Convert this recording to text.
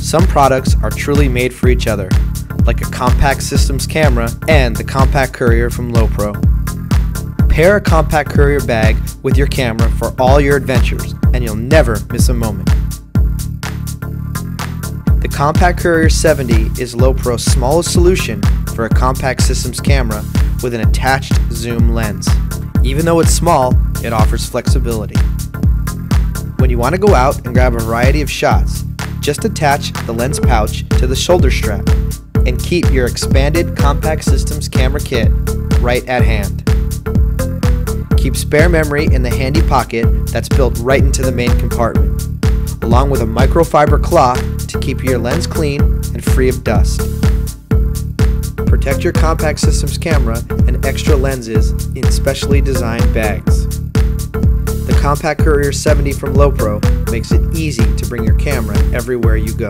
Some products are truly made for each other, like a Compact Systems camera and the Compact Courier from Lowepro. Pair a Compact Courier bag with your camera for all your adventures, and you'll never miss a moment. The Compact Courier 70 is Lowepro's smallest solution for a Compact Systems camera with an attached zoom lens. Even though it's small, it offers flexibility. When you want to go out and grab a variety of shots, just attach the lens pouch to the shoulder strap and keep your expanded Compact Systems camera kit right at hand. Keep spare memory in the handy pocket that's built right into the main compartment, along with a microfiber cloth to keep your lens clean and free of dust. Protect your Compact Systems camera and extra lenses in specially designed bags. The Compact Courier 70 from Lowepro makes it easy to bring your camera everywhere you go.